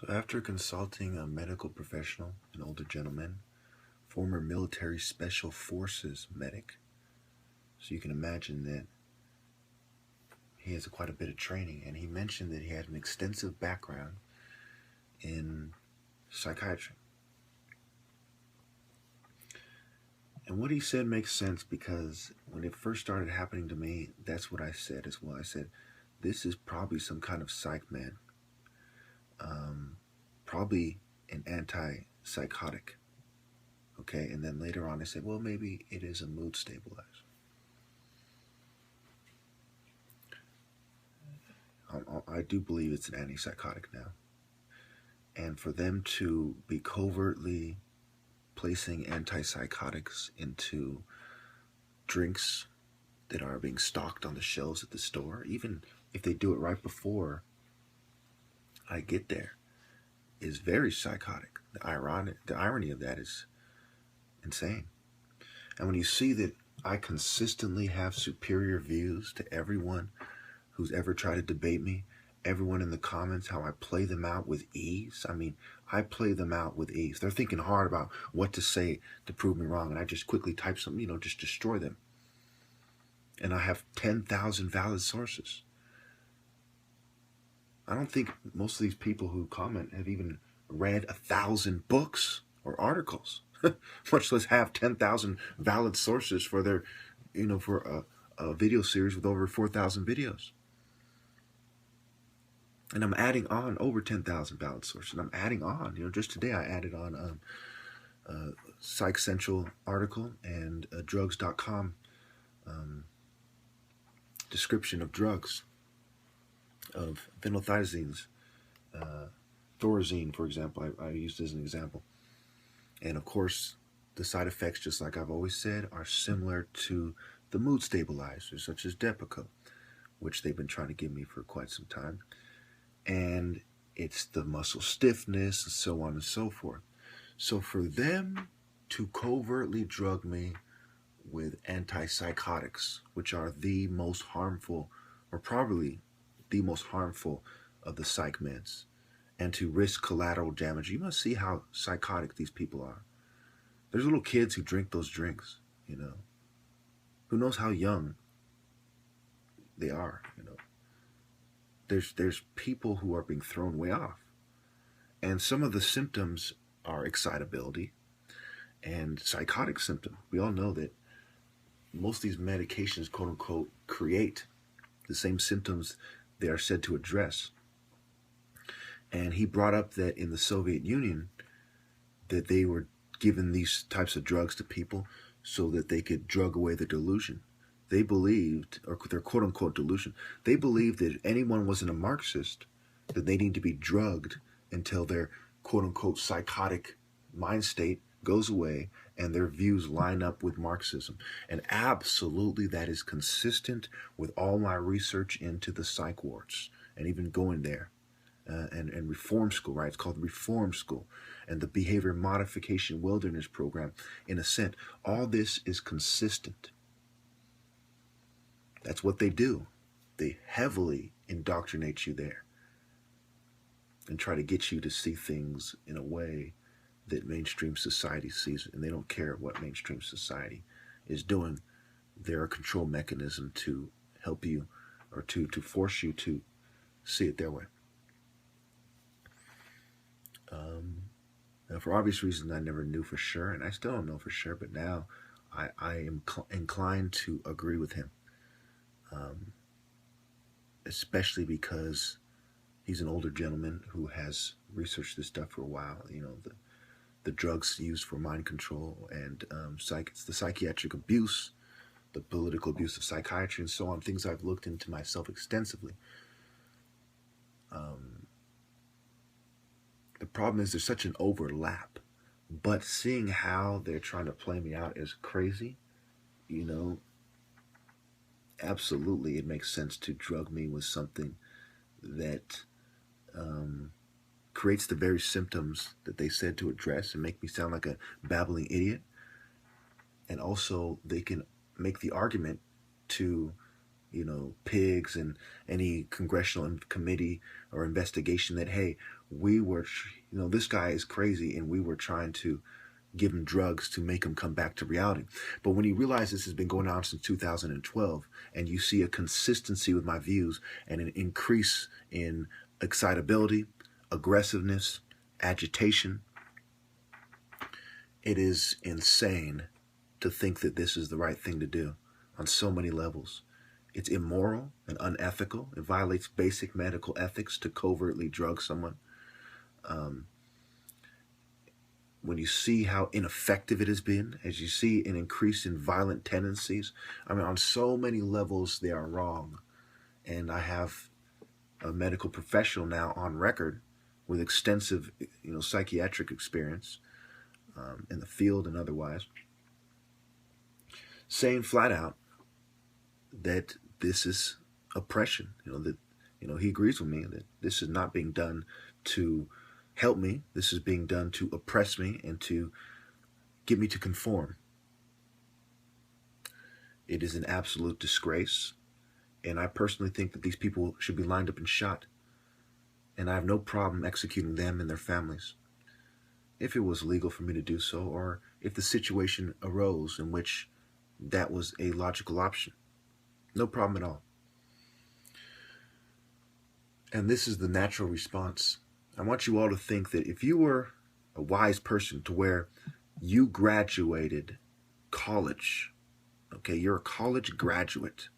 So after consulting a medical professional, an older gentleman, former military special forces medic, so you can imagine that he has quite a bit of training, and he mentioned that he had an extensive background in psychiatry. And what he said makes sense because when it first started happening to me, that's what I said as well. I said, this is probably some kind of psych man, probably an anti-psychotic. Okay, and then later on I said, well, maybe it is a mood stabilizer. I do believe it's an antipsychotic now. And for them to be covertly placing antipsychotics into drinks that are being stocked on the shelves at the store, even if they do it right before I get there, is very psychotic. The irony of that is insane. And when you see that I consistently have superior views to everyone who's ever tried to debate me, everyone in the comments, how I play them out with ease. I mean, I play them out with ease. They're thinking hard about what to say to prove me wrong, and I just quickly type something, just destroy them. And I have 10,000 valid sources. I don't think most of these people who comment have even read 1,000 books or articles, much less have 10,000 valid sources for their, for a video series with over 4,000 videos. And I'm adding on over 10,000 valid sources. And I'm adding on, just today I added on a Psych Central article and a drugs.com description of drugs, of phenylthiazines, thorazine, for example, I used as an example. And of course, the side effects, just like I've always said, are similar to the mood stabilizers, such as Depakote, which they've been trying to give me for quite some time. And it's the muscle stiffness and so on and so forth. So for them to covertly drug me with antipsychotics, which are the most harmful, or probably the most harmful of the psych meds, and to risk collateral damage, you must see how psychotic these people are. There's little kids who drink those drinks, Who knows how young they are, There's people who are being thrown way off. And some of the symptoms are excitability and psychotic symptoms. We all know that most of these medications, quote unquote, create the same symptoms they are said to address. And he brought up that in the Soviet Union, that they were given these types of drugs to people so that they could drug away the delusion. They believed, or their quote unquote delusion, they believed that if anyone wasn't a Marxist, that they need to be drugged until their quote unquote psychotic mind state goes away and their views line up with Marxism. And absolutely that is consistent with all my research into the psych wards and even going there. And reform school, right? It's called reform school, and the behavior modification wilderness program, in Ascent. All this is consistent. That's what they do. They heavily indoctrinate you there and try to get you to see things in a way that mainstream society sees it, and they don't care what mainstream society is doing. They're a control mechanism to help you, or to force you to see it their way. Now, for obvious reasons, I never knew for sure, and I still don't know for sure, but now I am inclined to agree with him, especially because he's an older gentleman who has researched this stuff for a while. The drugs used for mind control and the psychiatric abuse, the political abuse of psychiatry, and so on, things I've looked into myself extensively. The problem is there's such an overlap, but seeing how they're trying to play me out is crazy. Absolutely it makes sense to drug me with something that creates the very symptoms that they said to address and make me sound like a babbling idiot. And also they can make the argument to pigs and any congressional committee or investigation that, hey, we were, this guy is crazy, and we were trying to give him drugs to make him come back to reality. But when you realize this has been going on since 2012, and you see a consistency with my views and an increase in excitability, aggressiveness, agitation, it is insane to think that this is the right thing to do on so many levels. It's immoral and unethical. It violates basic medical ethics to covertly drug someone. When you see how ineffective it has been, as you see an increase in violent tendencies, I mean, on so many levels, they are wrong. And I have a medical professional now on record with extensive, psychiatric experience in the field and otherwise, saying flat out that this is oppression. He agrees with me that this is not being done to help me. This is being done to oppress me and to get me to conform. It is an absolute disgrace, and I personally think that these people should be lined up and shot, and I have no problem executing them and their families if it was legal for me to do so, or if the situation arose in which that was a logical option. No problem at all. And this is the natural response. I want you all to think that if you were a wise person to where you graduated college, okay, you're a college graduate,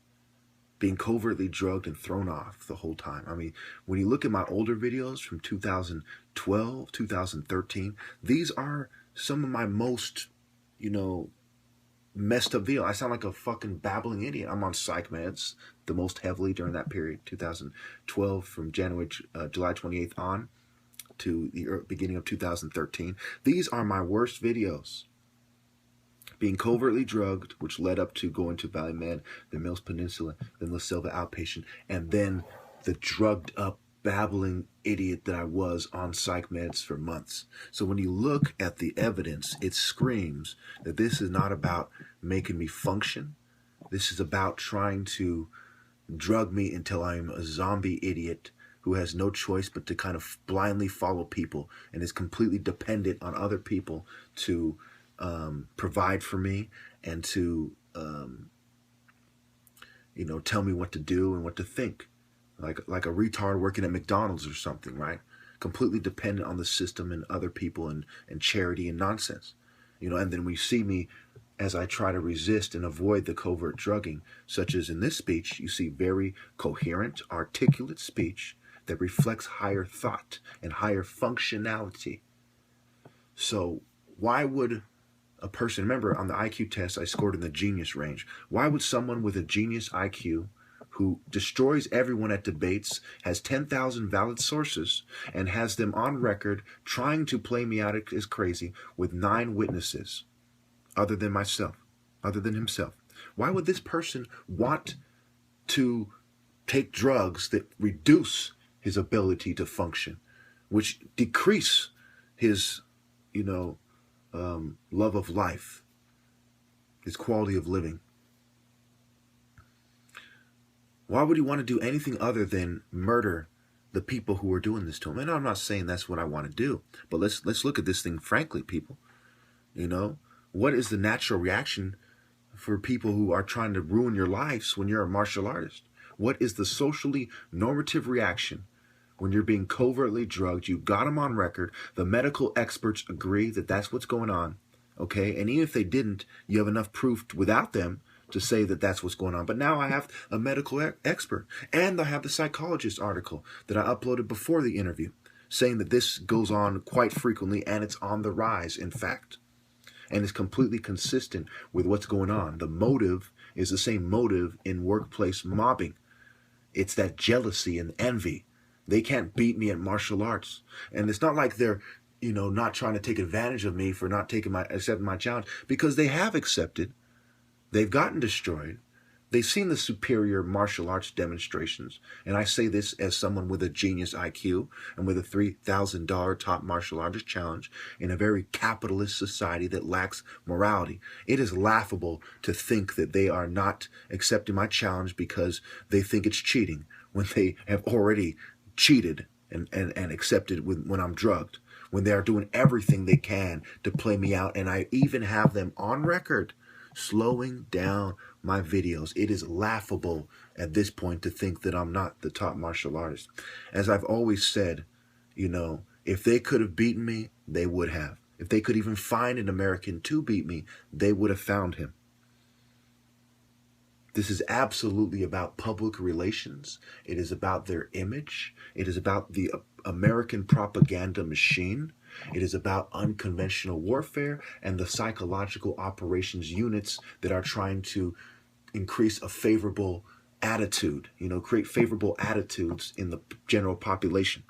being covertly drugged and thrown off the whole time. I mean, when you look at my older videos from 2012, 2013, these are some of my most, messed up videos. I sound like a fucking babbling idiot. I'm on psych meds the most heavily during that period, 2012, from July 28th on to the beginning of 2013. These are my worst videos. Being covertly drugged, which led up to going to Valley Med, then Mills Peninsula, then La Selva outpatient, and then the drugged up, babbling idiot that I was on psych meds for months. So when you look at the evidence, it screams that this is not about making me function. This is about trying to drug me until I'm a zombie idiot who has no choice but to kind of blindly follow people and is completely dependent on other people to provide for me and to, tell me what to do and what to think. Like a retard working at McDonald's or something, right? Completely dependent on the system and other people and charity and nonsense. And then we see me as I try to resist and avoid the covert drugging, such as in this speech, you see very coherent, articulate speech that reflects higher thought and higher functionality. So why would a person, remember on the IQ test, I scored in the genius range. Why would someone with a genius IQ who destroys everyone at debates, has 10,000 valid sources, and has them on record trying to play me out as crazy with 9 witnesses, other than himself? Why would this person want to take drugs that reduce his ability to function, which decrease his, love of life, his quality of living? Why would he want to do anything other than murder the people who are doing this to him? And I'm not saying that's what I want to do, but let's look at this thing frankly, people. What is the natural reaction for people who are trying to ruin your lives when you're a martial artist? What is the socially normative reaction when you're being covertly drugged? You got them on record. The medical experts agree that that's what's going on, okay? And even if they didn't, you have enough proof without them to say that that's what's going on. But now I have a medical expert, and I have the psychologist article that I uploaded before the interview saying that this goes on quite frequently, and it's on the rise, in fact. And it's completely consistent with what's going on. The motive is the same motive in workplace mobbing. It's that jealousy and envy. They can't beat me at martial arts. And it's not like they're, not trying to take advantage of me for not accepting my challenge, because they have accepted. They've gotten destroyed. They've seen the superior martial arts demonstrations. And I say this as someone with a genius IQ and with a $3,000 top martial artist challenge in a very capitalist society that lacks morality. It is laughable to think that they are not accepting my challenge because they think it's cheating when they have already cheated and accepted when I'm drugged, when they are doing everything they can to play me out. And I even have them on record slowing down my videos. It is laughable at this point to think that I'm not the top martial artist. As I've always said, you know, if they could have beaten me, they would have. If they could even find an American to beat me, they would have found him. This is absolutely about public relations. It is about their image. It is about the American propaganda machine. It is about unconventional warfare and the psychological operations units that are trying to increase a favorable attitude, you know, create favorable attitudes in the general population.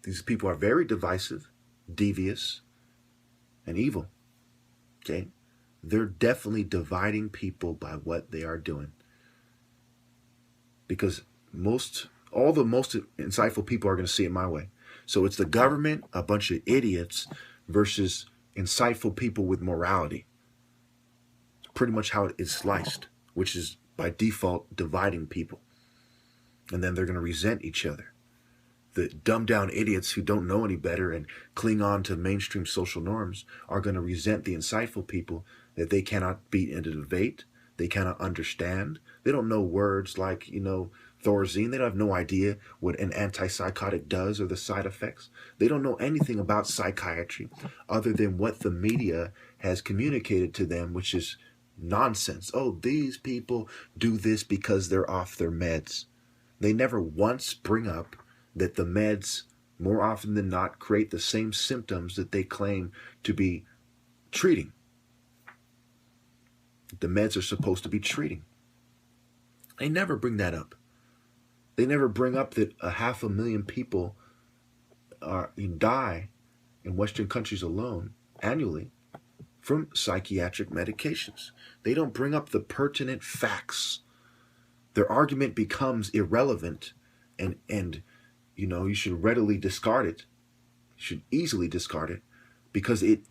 These people are very divisive, devious, and evil. Okay? They're definitely dividing people by what they are doing. Because all the most insightful people are going to see it my way. So it's the government, a bunch of idiots, versus insightful people with morality. It's pretty much how it's sliced, which is by default dividing people. And then they're going to resent each other. The dumbed down idiots who don't know any better and cling on to mainstream social norms are going to resent the insightful people that they cannot beat in a debate. They cannot understand. They don't know words like, you know, Thorazine. They have no idea what an anti-psychotic does or the side effects. They don't know anything about psychiatry other than what the media has communicated to them, which is nonsense. Oh, these people do this because they're off their meds. They never once bring up that the meds, more often than not, create the same symptoms that they claim to be treating. The meds are supposed to be treating. They never bring that up. They never bring up that 500,000 people die in Western countries alone annually from psychiatric medications. They don't bring up the pertinent facts. Their argument becomes irrelevant, and you know, you should readily discard it. You should easily discard it because it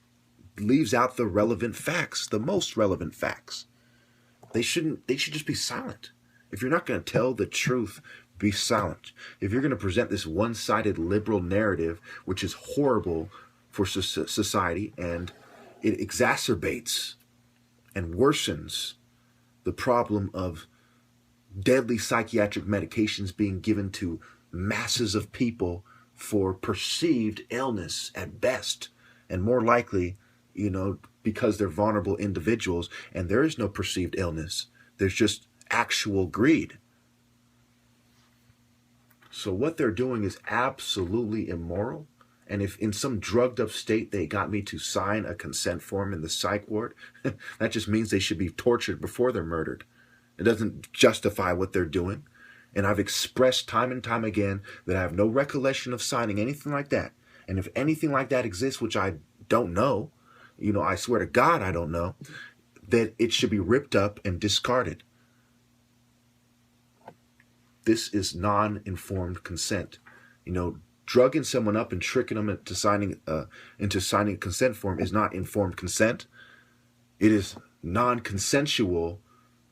leaves out the relevant facts, the most relevant facts. They should just be silent. If you're not going to tell the truth, be silent. If you're going to present this one-sided liberal narrative, which is horrible for society, and it exacerbates and worsens the problem of deadly psychiatric medications being given to masses of people for perceived illness at best, and more likely, you know, because they're vulnerable individuals and there is no perceived illness. There's just actual greed. So what they're doing is absolutely immoral. And if in some drugged up state they got me to sign a consent form in the psych ward, that just means they should be tortured before they're murdered. It doesn't justify what they're doing. And I've expressed time and time again that I have no recollection of signing anything like that. And if anything like that exists, which I don't know, you know, I swear to God I don't know, that it should be ripped up and discarded. This is non-informed consent. You know, drugging someone up and tricking them into signing a consent form is not informed consent. It is non-consensual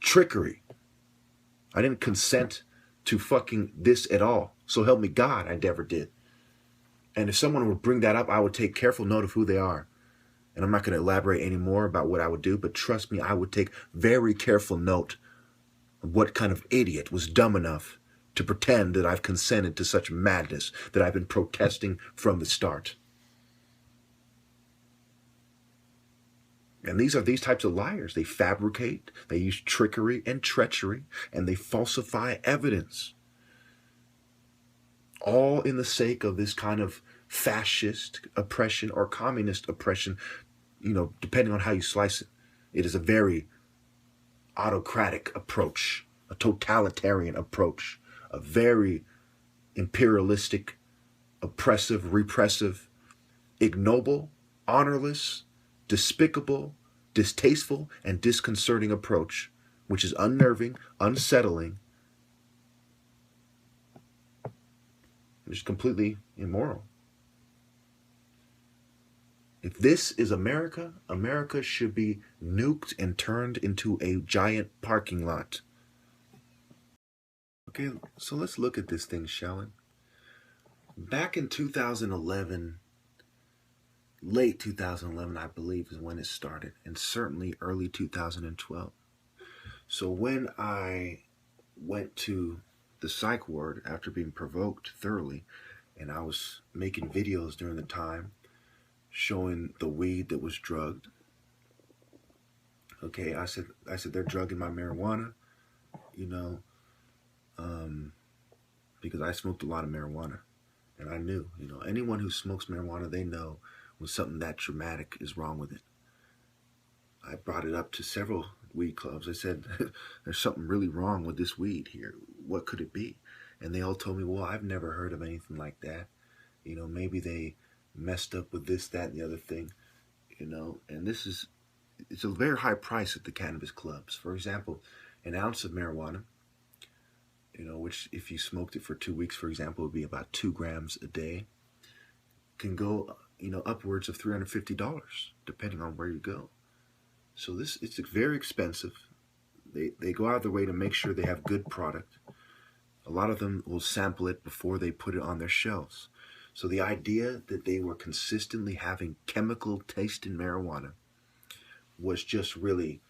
trickery. I didn't consent to fucking this at all. So help me God, I never did. And if someone would bring that up, I would take careful note of who they are. And I'm not going to elaborate any more about what I would do, but trust me, I would take very careful note of what kind of idiot was dumb enough to pretend that I've consented to such madness that I've been protesting from the start. And these are these types of liars. They fabricate, they use trickery and treachery, and they falsify evidence. All in the sake of this kind of fascist oppression or communist oppression, you know, depending on how you slice it. It is a very autocratic approach, a totalitarian approach, a very imperialistic, oppressive, repressive, ignoble, honorless, despicable, distasteful, and disconcerting approach, which is unnerving, unsettling, and just completely immoral. If this is America, America should be nuked and turned into a giant parking lot. Okay, so let's look at this thing, shall we? Back in 2011, late 2011, I believe, is when it started, and certainly early 2012. So when I went to the psych ward after being provoked thoroughly, and I was making videos during the time showing the weed that was drugged. Okay, I said they're drugging my marijuana, you know, because I smoked a lot of marijuana. And I knew, anyone who smokes marijuana, they know when something that dramatic is wrong with it. I brought it up to several weed clubs. I said, there's something really wrong with this weed here. What could it be? And they all told me, well, I've never heard of anything like that. Maybe they messed up with this, that, and the other thing, and it's a very high price at the cannabis clubs. For example, an ounce of marijuana, which if you smoked it for 2 weeks, for example, would be about 2 grams a day, can go, upwards of $350, depending on where you go. So it's very expensive. They go out of their way to make sure they have good product. A lot of them will sample it before they put it on their shelves. So the idea that they were consistently having chemical taste in marijuana was just really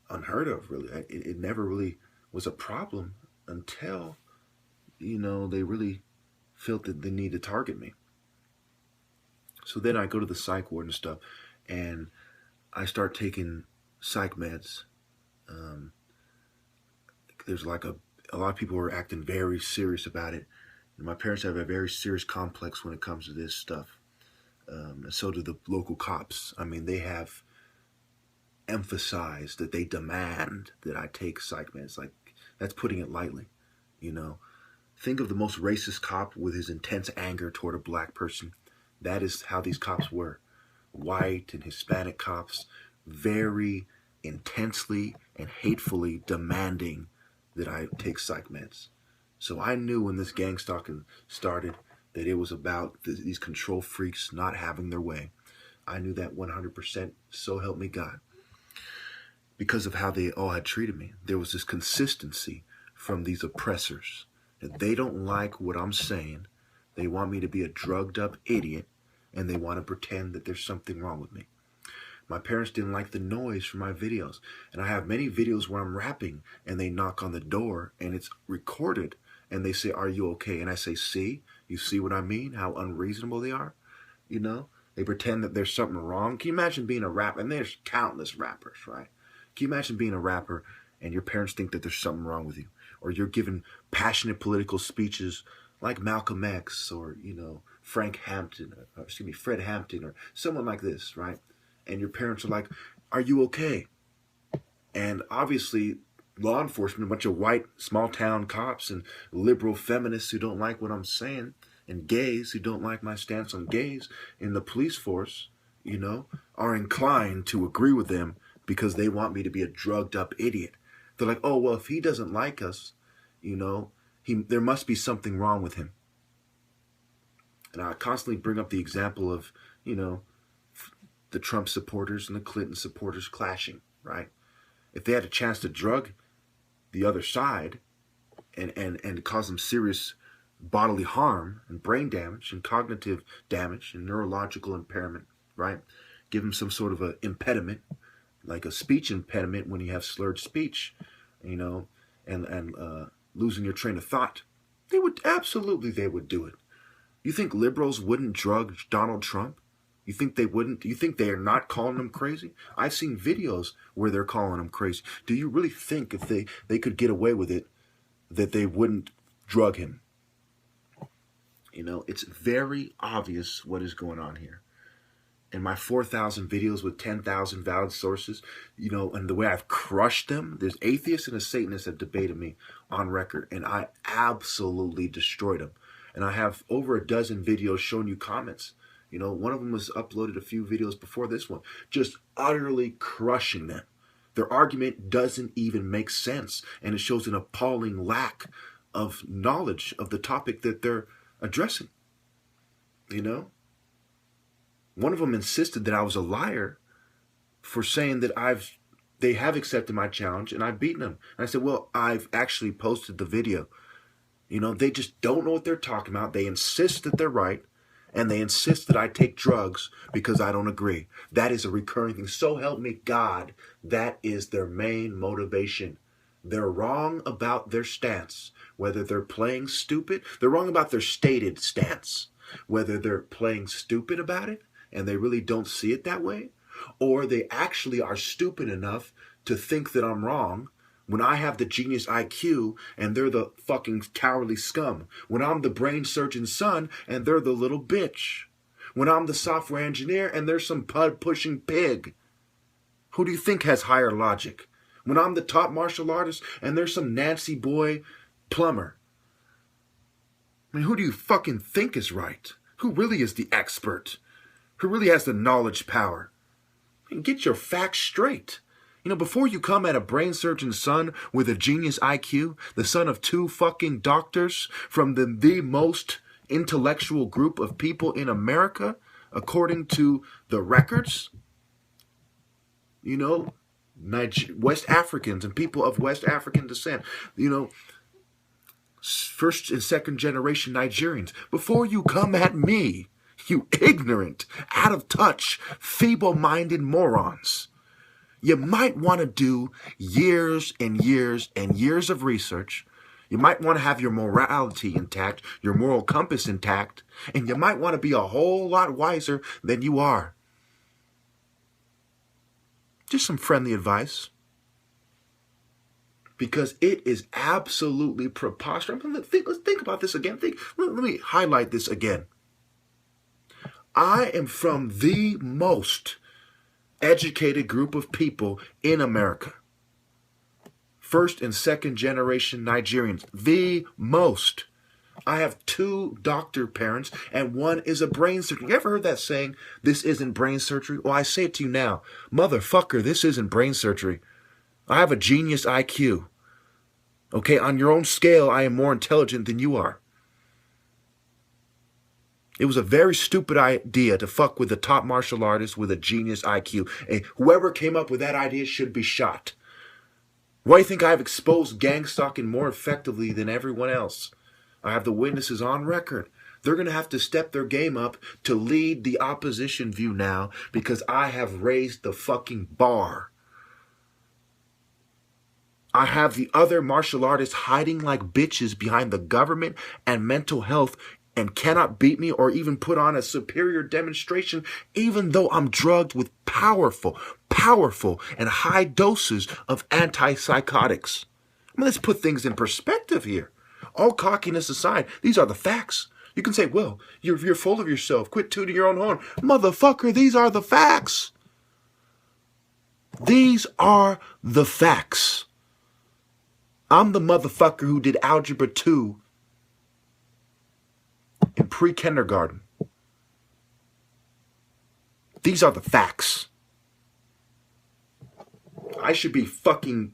unheard of, really. It never really was a problem until, they really felt that they need to target me. So then I go to the psych ward and stuff, and I start taking psych meds. There's like a lot of people are acting very serious about it. And my parents have a very serious complex when it comes to this stuff. And so do the local cops. I mean, they have emphasized that they demand that I take psych meds. Like, that's putting it lightly, Think of the most racist cop with his intense anger toward a black person. That is how these cops were. White and Hispanic cops, very intensely and hatefully demanding that I take psych meds. So I knew when this gang stalking started that it was about these control freaks not having their way. I knew that 100%, so help me God. Because of how they all had treated me. There was this consistency from these oppressors. That they don't like what I'm saying. They want me to be a drugged up idiot, and they want to pretend that there's something wrong with me. My parents didn't like the noise from my videos. And I have many videos where I'm rapping, and they knock on the door, and it's recorded. And they say, are you okay? And I say, see? You see what I mean? How unreasonable they are? They pretend that there's something wrong. Can you imagine being a rapper? And there's countless rappers, right? Can you imagine being a rapper and your parents think that there's something wrong with you? Or you're giving passionate political speeches like Malcolm X or, Fred Hampton, or someone like this, right? And your parents are like, are you okay? And obviously, law enforcement, a bunch of white small town cops and liberal feminists who don't like what I'm saying, and gays who don't like my stance on gays in the police force, are inclined to agree with them because they want me to be a drugged up idiot. They're like, oh, well, if he doesn't like us, there must be something wrong with him. And I constantly bring up the example of, the Trump supporters and the Clinton supporters clashing, right? If they had a chance to drug the other side and cause them serious bodily harm and brain damage and cognitive damage and neurological impairment, right? Give them some sort of an impediment, like a speech impediment when you have slurred speech, and losing your train of thought. They would do it. You think liberals wouldn't drug Donald Trump? You think they wouldn't? You think they are not calling him crazy? I've seen videos where they're calling him crazy. Do you really think if they could get away with it, that they wouldn't drug him? It's very obvious what is going on here. And my 4,000 videos with 10,000 valid sources, and the way I've crushed them, there's atheists and a Satanist that debated me on record, and I absolutely destroyed them. And I have over a dozen videos showing you comments. One of them was uploaded a few videos before this one, just utterly crushing them. Their argument doesn't even make sense, and it shows an appalling lack of knowledge of the topic that they're addressing. One of them insisted that I was a liar for saying that I've they have accepted my challenge, and I've beaten them. And I said, well, I've actually posted the video. You know, they just don't know what they're talking about. They insist that they're right, and they insist that I take drugs because I don't agree. That is a recurring thing. So help me God, that is their main motivation. They're wrong about their stance, whether they're playing stupid. They're wrong about their stated stance, whether they're playing stupid about it and they really don't see it that way, or they actually are stupid enough to think that I'm wrong when I have the genius IQ and they're the fucking cowardly scum. When I'm the brain surgeon's son and they're the little bitch. When I'm the software engineer and they're some pud-pushing pig. Who do you think has higher logic? When I'm the top martial artist and there's some Nancy boy plumber. I mean, who do you fucking think is right? Who really is the expert? Who really has the knowledge power? I mean, get your facts straight. You know, before you come at a brain surgeon's son with a genius IQ, the son of 2 fucking doctors from the most intellectual group of people in America, according to the records, you know, West Africans and people of West African descent, you know, first and second generation Nigerians. Before you come at me, you ignorant, out of touch, feeble-minded morons, you might want to do years and years and years of research. You might want to have your morality intact, your moral compass intact, and you might want to be a whole lot wiser than you are. Just some friendly advice. Because it is absolutely preposterous. Let's think about this again. Let me highlight this again. I am from the most educated group of people in America. First and second generation Nigerians. The most. I have 2 doctor parents and 1 is a brain surgeon. You ever heard that saying, this isn't brain surgery? Well, I say it to you now. Motherfucker, this isn't brain surgery. I have a genius IQ. Okay, on your own scale, I am more intelligent than you are. It was a very stupid idea to fuck with the top martial artist with a genius IQ. And whoever came up with that idea should be shot. Why do you think I've exposed gang stalking more effectively than everyone else? I have the witnesses on record. They're going to have to step their game up to lead the opposition view now because I have raised the fucking bar. I have the other martial artists hiding like bitches behind the government and mental health and cannot beat me or even put on a superior demonstration, even though I'm drugged with powerful and high doses of anti-psychotics. I mean, let's put things in perspective here. All cockiness aside, these are the facts. You can say, well, you're full of yourself. Quit tooting your own horn. Motherfucker, these are the facts. These are the facts. I'm the motherfucker who did Algebra 2 in pre-kindergarten. These are the facts. I should be fucking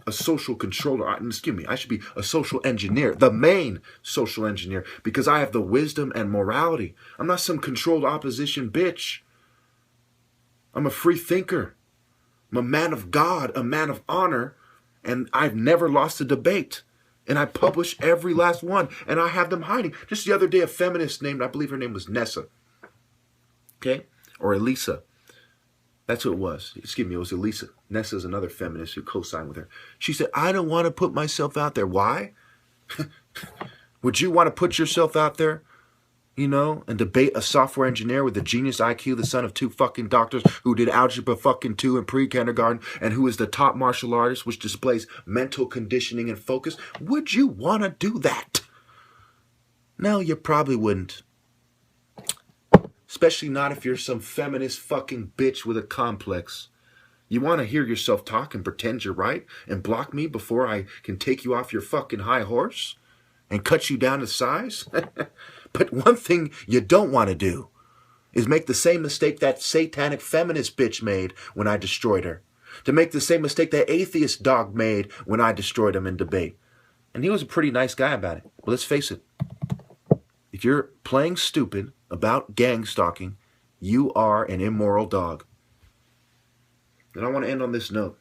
a social controller. I should be a social engineer, the main social engineer, because I have the wisdom and morality. I'm not some controlled opposition bitch. I'm a free thinker. I'm a man of God, a man of honor, and I've never lost a debate. And I publish every last one, and I have them hiding. Just the other day, a feminist named, I believe her name was Nessa, okay, or Elisa. That's who it was. Excuse me, it was Elisa. Nessa's another feminist who co-signed with her. She said, I don't want to put myself out there. Why? Would you want to put yourself out there, you know, and debate a software engineer with a genius IQ, the son of 2 fucking doctors who did Algebra fucking 2 in pre-kindergarten and who is the top martial artist which displays mental conditioning and focus? Would you want to do that? No, you probably wouldn't. Especially not if you're some feminist fucking bitch with a complex. You want to hear yourself talk and pretend you're right and block me before I can take you off your fucking high horse and cut you down to size? But one thing you don't want to do is make the same mistake that satanic feminist bitch made when I destroyed her. To make the same mistake that atheist dog made when I destroyed him in debate. And he was a pretty nice guy about it. But let's face it. If you're playing stupid about gang stalking, you are an immoral dog. And I want to end on this note.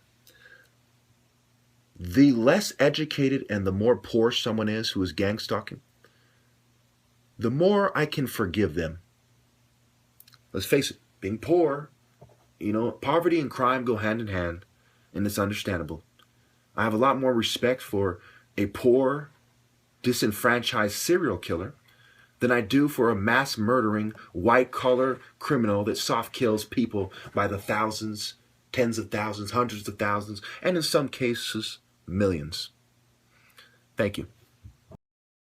The less educated and the more poor someone is who is gang stalking, the more I can forgive them. Let's face it, being poor, poverty and crime go hand in hand, and it's understandable. I have a lot more respect for a poor, disenfranchised serial killer than I do for a mass murdering, white-collar criminal that soft kills people by the thousands, tens of thousands, hundreds of thousands, and in some cases, millions. Thank you.